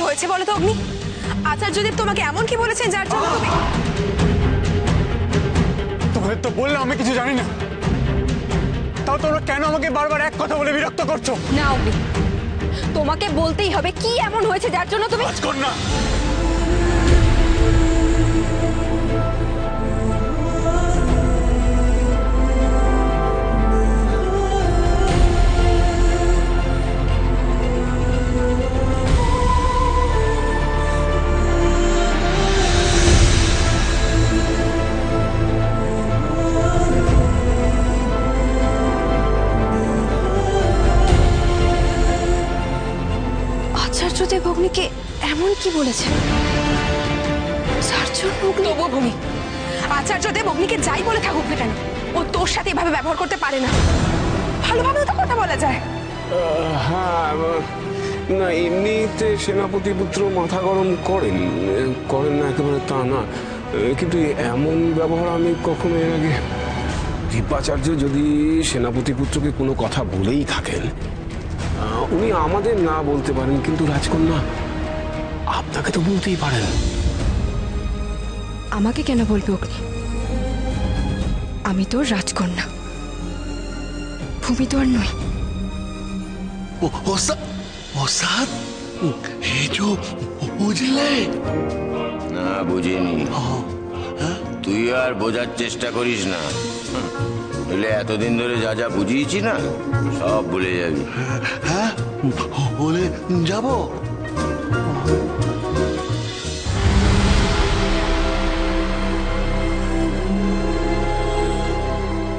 হয়েছে বলো তো অগ্নি? আচার্যদেব তোমাকে এমন কি বলেছেন যার জন্য তুমি? তোমাদের তো বললাম আমি কিছু জানি না, তাও তোমরা কেন আমাকে বারবার এক কথা বলে বিরক্ত করছো? না অগ্নি, তোমাকে বলতেই হবে কি এমন হয়েছে যার জন্য তুমি। রাজকন্যা, আচার্যদেব অগ্নিকে এমন কি বলেছেন যার জন্য অগ্নি? তবু ভূমি, আচার্যদেব অগ্নিকে যাই বলে থাকুক না কেন, ও তোর সাথে এভাবে ব্যবহার করতে পারে না। ভালোভাবেও তো কথা বলা যায়। হ্যাঁ, না এমনিতে সেনাপতি পুত্র মাথা গরম করেন না, একেবারে তা না, কিন্তু এমন ব্যবহার আমি কখনো এর আগে। দিব্যাচার্য যদি সেনাপতি পুত্রকে কোনো কথা বলেই থাকেন, উনি আমাদের না বলতে পারেন, কিন্তু রাজকন্যা আপনাকে তো বলতেই পারেন। আমাকে কেন বলবে অগ্নি? আমি তোর রাজকন্যা, ভূমি তো আর নই। ওস্তাদ, ये जो বুঝলে? না বুঝিনি। তুই আর বোঝার চেষ্টা করিস না, বলে এতদিন ধরে যা যা বুঝিয়েছি না সব ভুলে যাবি। হ্যাঁ, বলে যাব।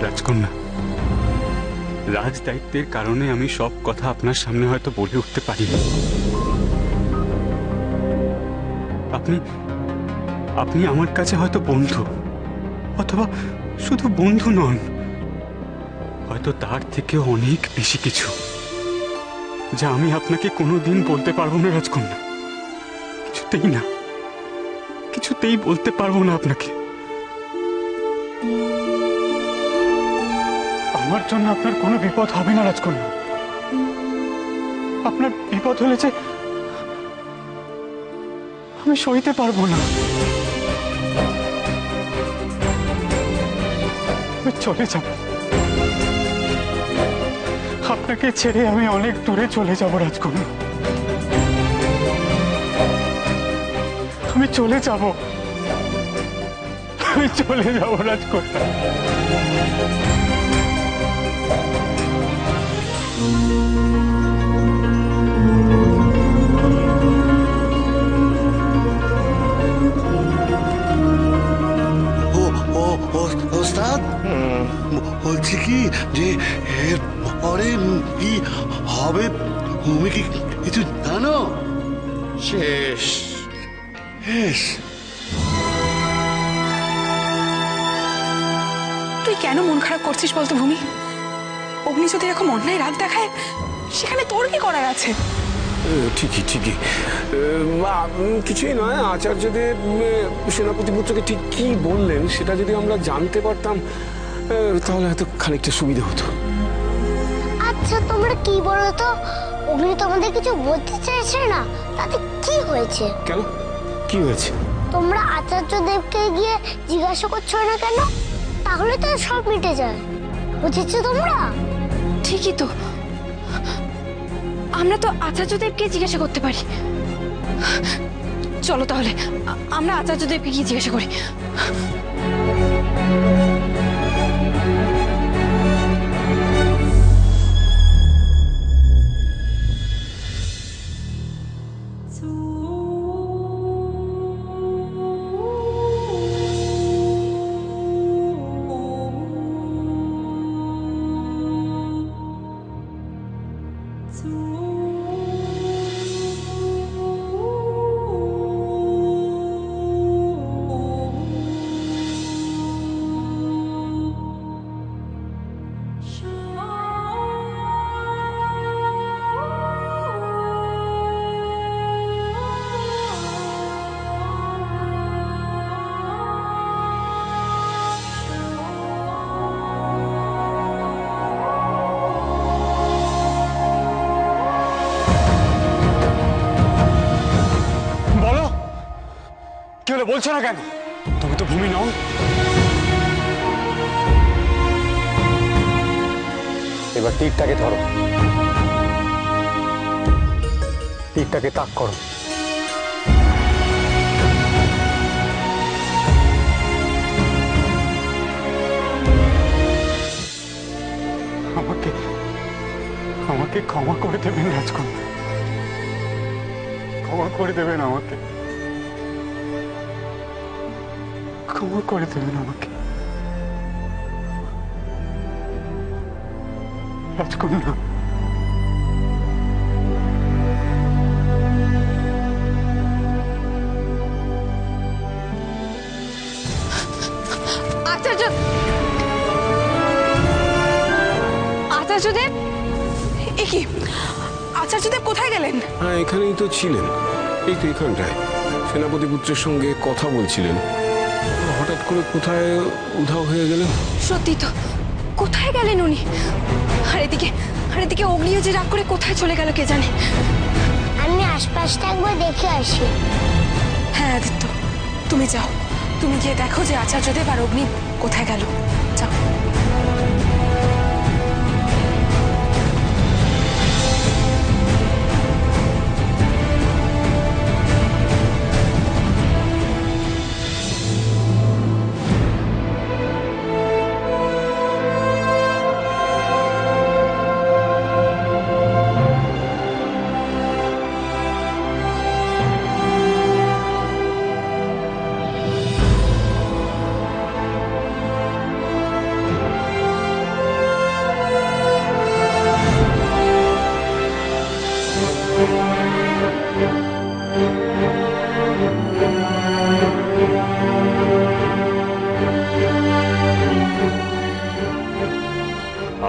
রাজকন্যা, রাজ দায়িত্বের কারণে আমি সব কথা আপনার সামনে হয়তো বলে উঠতে পারি। আপনি আমার কাছে হয়তো বন্ধু, অথবা শুধু বন্ধু নন, হয়তো তার থেকেও অনেক বেশি কিছু, যা আমি আপনাকে কোনোদিন বলতে পারবো না রাজকন্যা। কিছুতেই বলতে পারবো না আপনাকে। আমার জন্য আপনার কোনো বিপদ হবে না রাজকন্যা। আপনার বিপদ হলে যে আমি সইতে পারবো না। আমি চলে যাব, আপনাকে ছেড়ে আমি অনেক দূরে চলে যাব রাজকন্যা। আমি চলে যাব রাজকন্যা। ওস্তাদ, বলছি কি যে এর পরে কি হবে তুমি কি কিছু জানো? শেষ। শেষ? তুই কেন মন খারাপ করছিস বলতো ভূমি? অগ্নি যদি এরকম অন্যায় রাগ দেখায়, সেখানে তোর কি করার আছে? ঠিকই কিছুই নয়। আচার্যদেব সেনাপতি পুত্রকে ঠিক কি বললেন সেটা যদি আমরা জানতে পারতাম, তাহলে হয়তো খানিকটা সুবিধা হতো। আচ্ছা তোমরা কি বলো তো, অগ্নি তোমাদের কিছু বলতে চাইছে না, তাতে কি হয়েছে? কেন, কি হয়েছে? তোমরা আচার্য দেবকে গিয়ে জিজ্ঞাসা করছো না কেন? তাহলে তো সব মিটে যায়, বুঝেছো তোমরা? ঠিকই তো, আমরা তো আচার্যদেবকে জিজ্ঞাসা করতে পারি। চলো তাহলে আমরা আচার্যদেবকে গিয়ে জিজ্ঞাসা করি। হলে বলছো না কেন? তুমি তো ভূমি নও। এবার তীরটাকে ধরো, তীরটাকে তাক করো। আমাকে আমাকে ক্ষমা করে দেবেন রাজকন্যা, ক্ষমা করে দেবেন আমাকে, ক্ষমা করে দেবেন আমাকে রাজকন্যা। আচার্য, আচার্যদেব, এ কি? আচার্যদেব কোথায় গেলেন? হ্যাঁ, এখানেই তো ছিলেন, এই তো এখানটায় সেনাপতি পুত্রের সঙ্গে কথা বলছিলেন। হঠাৎ করে কোথায় উধাও হয়ে গেলেন। সত্যি তো, কোথায় গেলেন উনি? আর এদিকে অগ্নিও যে রাগ করে কোথায় চলে গেল কে জানে। আমি আশপাশটা একবার দেখে আসি। হ্যাঁ আদিত্য, তুমি যাও, তুমি গিয়ে দেখো যে আচার্যদেব আর অগ্নি কোথায় গেল। যাও।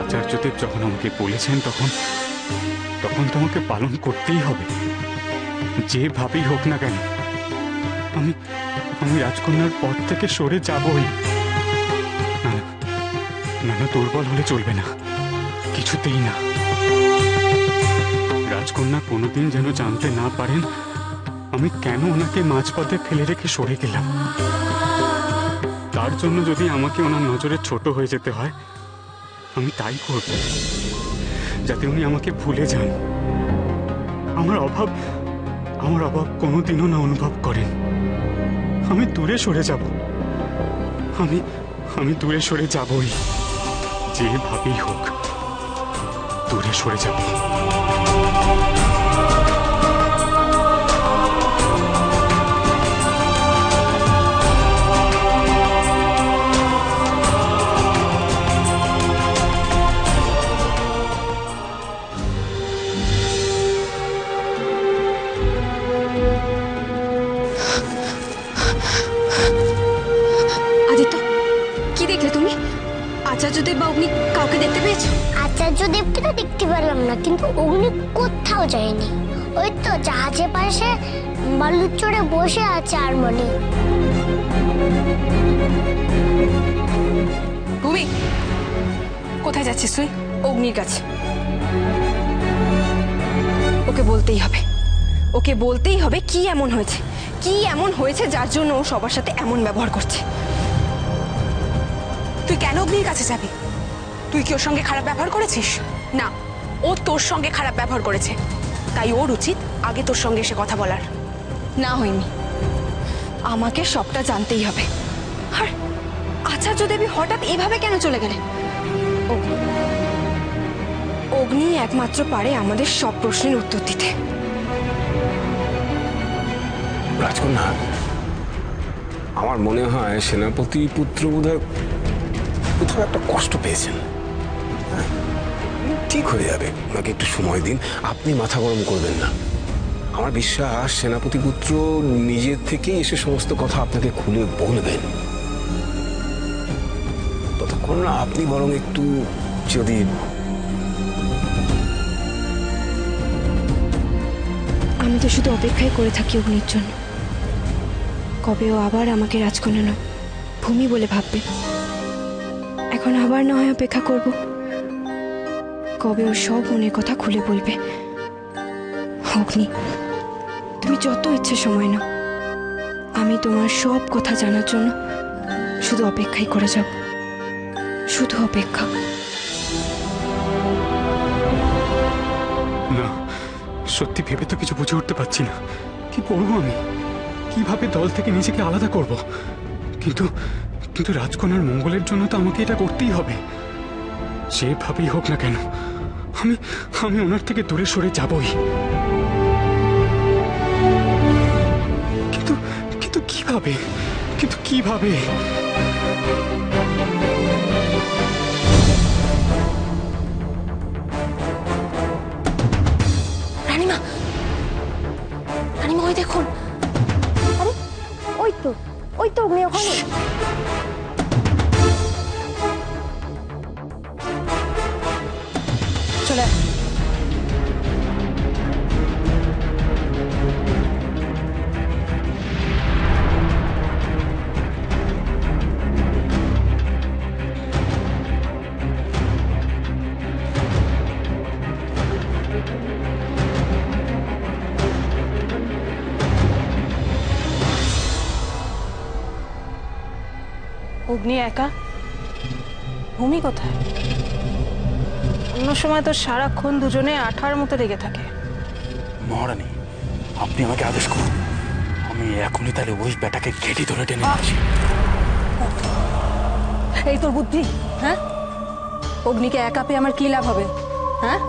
আচার্যদেব যখন আমাকে বলেছেন তখন তখন তোমাকে পালন করতেই হবে, যেভাবেই হোক না কেন। আমি আমি রাজকন্যার পথ থেকে সরে যাবই। না না, না না, দুর্বল হলে চলবে না, কিছুতেই না। রাজকন্যা কোনোদিন যেন জানতে না পারেন আমি কেন ওনাকে মাঝপথে ফেলে রেখে সরে গেলাম। তার জন্য যদি আমাকে ওনার নজরে ছোট হয়ে যেতে হয় আমি তাই করব, যাতে উনি আমাকে ভুলে যান, আমার অভাব কোনোদিনও না অনুভব করেন। আমি দূরে সরে যাব, আমি দূরে সরে যাবই, যেভাবেই হোক দূরে সরে যাব। আদিত্য, কি দেখলে তুমি? আচার্যদেব বা অগ্নি কাউকে দেখতে পেয়েছো? আচার্যদেবকে তো দেখতে পেলাম না, কিন্তু অগ্নি কোথাও যায়নি। ওই তো জাহাজের পাশে বালুর চড়ে বসে আছে আর মনে। ভূমি, কোথায় যাচ্ছিস তুই? অগ্নির কাছে। ওকে বলতেই হবে কি এমন হয়েছে যার জন্য ও সবার সাথে এমন ব্যবহার করছে। তুই কেন অগ্নির কাছে যাবি? তুই কি ওর সঙ্গে খারাপ ব্যবহার করেছিস? না, ও তোর সঙ্গে খারাপ ব্যবহার করেছে, তাই ওর উচিত আগে তোর সঙ্গে এসে কথা বলার। না হয়নি, আমাকে সবটা জানতেই হবে। আর আচার্য দেবী হঠাৎ এভাবে কেন চলে গেলেন? অগ্নি একমাত্র পারে আমাদের সব প্রশ্নের উত্তর দিতে। রাজকন্যা, আমার মনে হয় সেনাপতি পুত্র বোধহয় কোথাও একটা কষ্ট পেয়েছেন। হ্যাঁ, ঠিক হয়ে যাবে, ওনাকে একটু সময় দিন, আপনি মাথা গরম করবেন না। আমার বিশ্বাস সেনাপতি পুত্র নিজের থেকেই এসে সমস্ত কথা আপনাকে খুলে বলবেন। ততক্ষণ না আপনি বরং একটু যদি আমি তো শুধু অপেক্ষাই করে থাকি অগ্নির জন্য, কবে ও আবার আমাকে রাজকন্যা নয় ভূমি বলে ভাববে। এখন আবার না হয় অপেক্ষা করব কবে ও সব মনের কথা খুলে বলবে। অগ্নি, তুমি যত ইচ্ছে সময় নাও, আমি তোমার সব কথা জানার জন্য শুধু অপেক্ষাই করে যাব, শুধু অপেক্ষা। না, সত্যি ভেবে তো কিছু বুঝে উঠতে পারছি না। কি করবো আমি? কিভাবে দল থেকে নিজেকে আলাদা করব? কিন্তু কিন্তু রাজকন্যার মঙ্গলের জন্য তো আমাকে এটা করতেই হবে। যেভাবেই হোক না কেন আমি আমি ওনার থেকে দূরে সরে যাবই। কিন্তু কিন্তু কিভাবে কিন্তু কিভাবে? রানীমা, রানীমা ওই দেখুন। আরে ওই তো অগ্নি ওখানে। চলে আয়। অগ্নি একা? ভূমি কোথায়? অন্য সময় তো সারাক্ষণ দুজনে আঠার মতো লেগে থাকে। মহারানী, আপনি আমাকে আদেশ করুন, আমি এখনই তাহলে ওই বেটাকে ঘেটি ধরে টেনে নিচ্ছি। এই তোর বুদ্ধি? হ্যাঁ, অগ্নিকে একা পেয়ে আমার কি লাভ হবে? হ্যাঁ,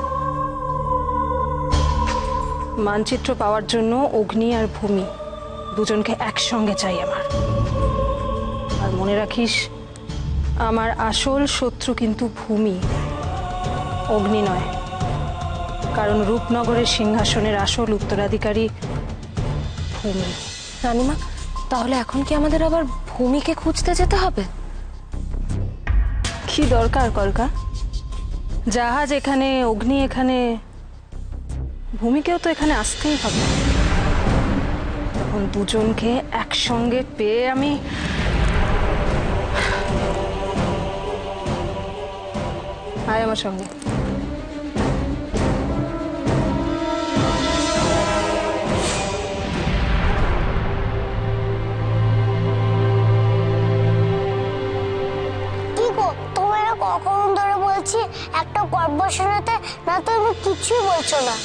মানচিত্র পাওয়ার জন্য অগ্নি আর ভূমি দুজনকে একসঙ্গে চাই আমার। আর মনে রাখিস, আমার আসল শত্রু কিন্তু ভূমি, অগ্নি নয়। কারণ রূপনগরের সিংহাসনের আসল উত্তরাধিকারী ভূমি। রানীমা, তাহলে এখন কি আমাদের আবার ভূমিকে খুঁজতে যেতে হবে? কি দরকার কলকা? জাহাজ এখানে, অগ্নি এখানে, ভূমিকেও তো এখানে আসতেই হবে। তখন দুজনকে একসঙ্গে পেয়ে আমি আয় আমার সঙ্গে। কি গো, তোমার কখন ধরে বলছি একটা গল্প শোনাতে, না তুমি কিছুই বলছো না।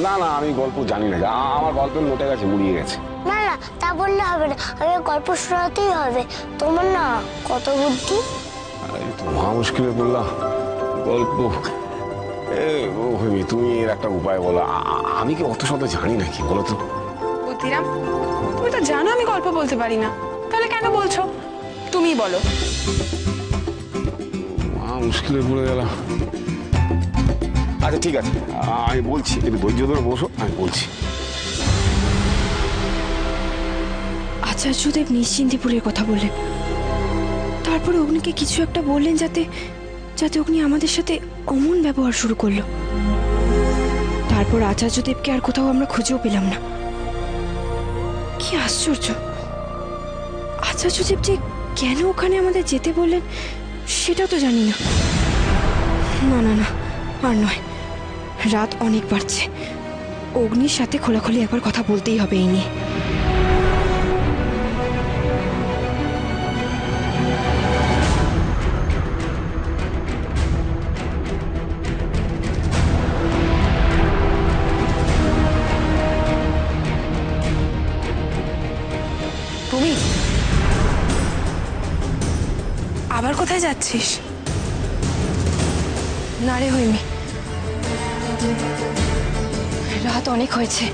না না, আমি গল্প জানি না, আমার গল্পের নোটে গেছে, মুড়িয়ে গেছে। না না, তা বললে হবে না, আমি গল্প শোনাতেই হবে। তোমার না কত বুদ্ধি। এই তো মহা মুশকিলে বললাম গল্প। তুমি এর একটা উপায় বলো। আমি কি অত শত জানি নাকি, বলো তো? বুদ্ধিরাম, তুমি তো জানো আমি গল্প বলতে পারি না, তাহলে কেন বলছো? তুমিই বলো। মহা মুশকিলে পড়ে গেলাম। আচ্ছা ঠিক আছে, আমি বলছি, একটু ধৈর্য ধরে বসো, আমি বলছি। আচার্যদেব নিশ্চিন্তিপুরের কথা বললেন, তারপরে অগ্নিকে কিছু একটা বললেন যাতে যাতে অগ্নি আমাদের সাথে অমন ব্যবহার শুরু করলো। তারপর আচার্যদেবকে আর কোথাও আমরা খুঁজেও পেলাম না। কি আশ্চর্য! আচার্যদেব যে কেন ওখানে আমাদের যেতে বললেন সেটাও তো জানি না। না না না, আর নয়, রাত অনেক বাড়ছে। অগ্নির সাথে খোলাখুলি একবার কথা বলতেই হবে এই নিয়ে। তুমি আবার কোথায় যাচ্ছিস? না রে হৈমি, রাত অনেক হয়েছে।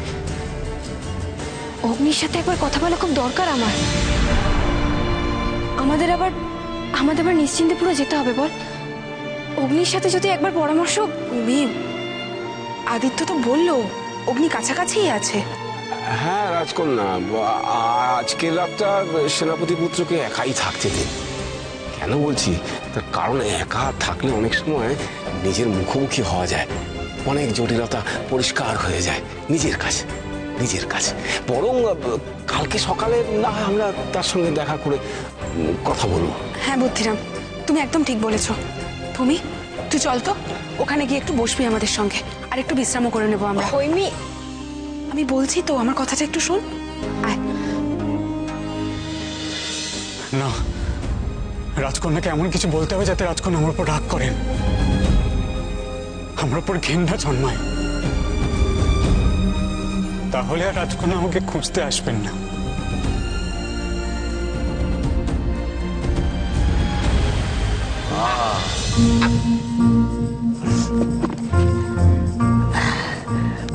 অগ্নির সাথে একবার কথা বলা খুব দরকার আমার। আমাদের আবার নিশ্চিন্তেপুরে যেতে হবে। বল, অগ্নির সাথে যদি একবার পরামর্শ। আদিত্য তো বললো অগ্নি কাছাকাছিই আছে। হ্যাঁ রাজকন্যা, আজকের রাতটা সেনাপতি পুত্রকে একাই থাকতে দিন। কেন বলছি, তার কারণ একা থাকলে অনেক সময় নিজের মুখোমুখি হওয়া যায়, অনেক জটিলতা পরিষ্কার হয়ে যায় নিজের কাছে। বরং কালকে সকালে না হয় আমরা তার সঙ্গে দেখা করে কথা বলবো। হ্যাঁ বুদ্ধিরাম, তুমি একদম ঠিক বলেছ। তুই চল তো, ওখানে গিয়ে একটু বসবি আমাদের সঙ্গে, আর একটু বিশ্রামও করে নেবো আমরা। হৈমি, আমি বলছি তো, আমার কথাটা একটু শোন। আয়। না, রাজকন্যাকে এমন কিছু বলতে হবে যাতে রাজকন্যা আমার উপর রাগ করেন, আমার উপর ঘেন্না জন্মায়। তাহলে আর রাজকন্যা আমাকে খুঁজতে আসবেন না।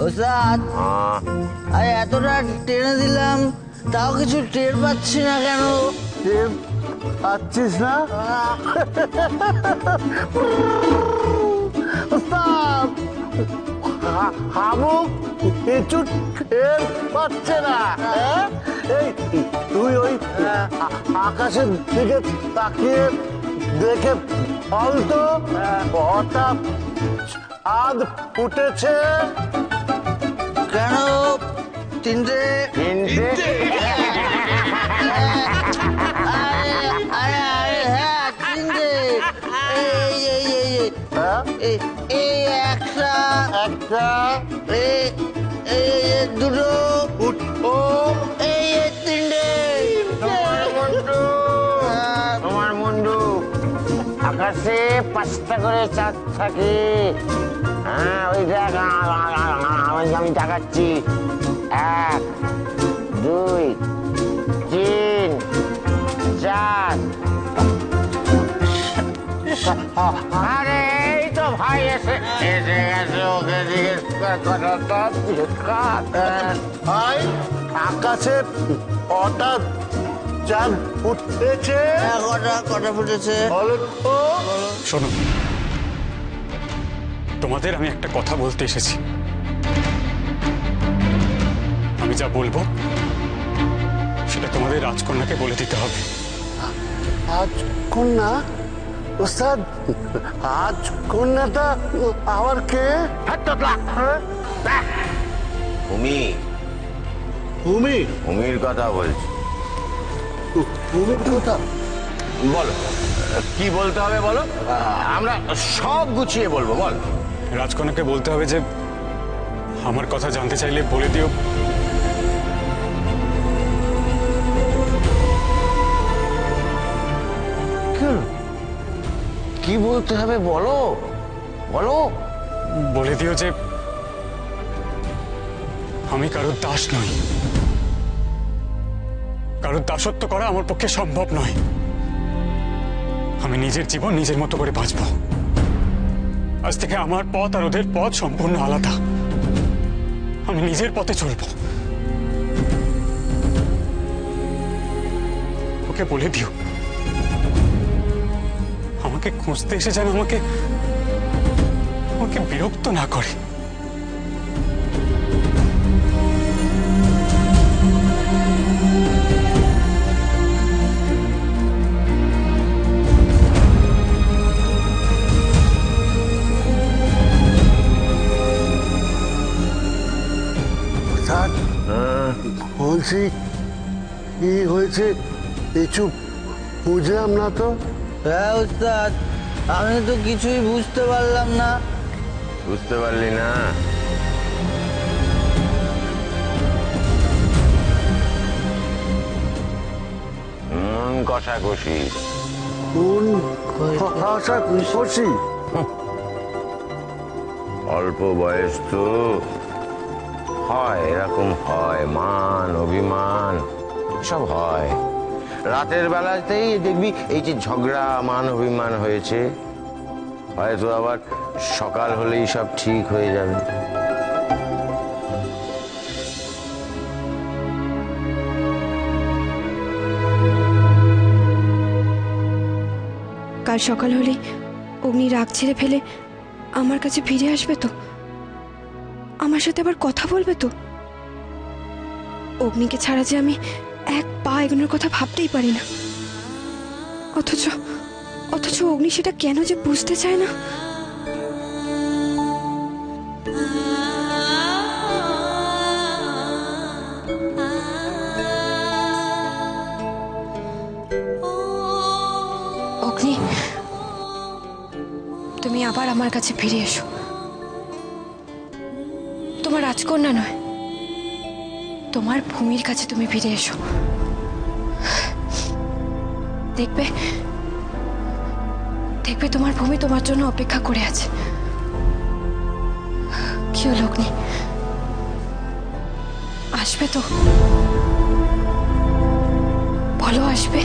ওস্তাদ, আরে এতটা টেনে দিলাম তাও কিছু টের পাচ্ছি না কেন? টের পাচ্ছিস না? ওস্তাদ, হাবুক কিছু টের পাচ্ছে না। হ্যাঁ? এই তুই ওই আকাশের দিকে তাকিয়ে দেখে বল তো, হঠাৎ চাঁদ ফুটেছে কেন? তিনটে হ্যাঁ তিনটে। এই একটা দুটো ও এই তিনটে। তোমার মুন্ডু, আকাশে 5টা করে চাঁদ থাকে। হ্যাঁ, ওই দেখ, আমি দেখাচ্ছি। 1, 2, 3, 4। আরে এই তো ভাই এসে গেছে, ওকে জিজ্ঞেস কথাটা ভাই, আকাশে হঠাৎ চাঁদ ফুটেছে। কটা ফুটেছে? বলো তো। শোনো, তোমাদের আমি একটা কথা বলতে এসেছি। আমি যা বলবো সেটা তোমাদের রাজকন্যাকে বলে দিতে হবে। আজ কন্যা? ওস্তাদ, আজ কন্যাটা আবার কে? ভূমি, ভূমি? ভূমির কথা বলছি। ভূমির কথা? বলো, কি বলতে হবে বলো, আমরা সব গুছিয়ে বলবো। বল। রাজকন্যাকে বলতে হবে যে আমার কথা জানতে চাইলে বলে দিও। কি বলতে হবে বলো, বলো। বলে দিও যে আমি কারোর দাস নই, কারোর দাসত্ব করা আমার পক্ষে সম্ভব নয়। আমি নিজের জীবন নিজের মতো করে বাঁচব। আজ থেকে আমার পথ আর ওদের পথ সম্পূর্ণ আলাদা। আমি নিজের পথে চলব। ওকে বলে দিও আমাকে খুঁজতে এসে যেন আমাকে বিরক্ত না করে। ওস্তাদ, বলছি কি হয়েছে কিছু বুঝলাম না তো। হ্যাঁ ওস্তাদ, আমি তো কিছুই বুঝতে পারলাম না। বুঝতে পারলি না? কষাকষি। কোন ভাষা খুশি? অল্প বয়স তো হয়, এরকম হয়, মান অভিমান সব হয়। রাতের বেলাতেই দেখবি এই যে ঝগড়া মান অভিমান হয়েছে, হয়তো আবার সকাল হলেই সব ঠিক হয়ে যাবে। কাল সকাল হলেই অগ্নি রাগ ছেড়ে ফেলে আমার কাছে ফিরে আসবে তো? আমার সাথে আবার কথা বলবে তো? অগ্নিকে ছাড়া যে আমি এক পা এগোনোর কথা ভাবতেই পারি না। অথচ অগ্নি সেটা কেন যে বুঝতে চায় না। অগ্নি, তুমি আবার আমার কাছে ফিরে এসো। তোমার রাজকন্যা নয়, তোমার ভূমির কাছে তুমি ফিরে এসো। দেখবে দেখবে তোমার ভূমি তোমার জন্য অপেক্ষা করে আছে। কি হলো অগ্নি, আসবে তো? বলো আসবে।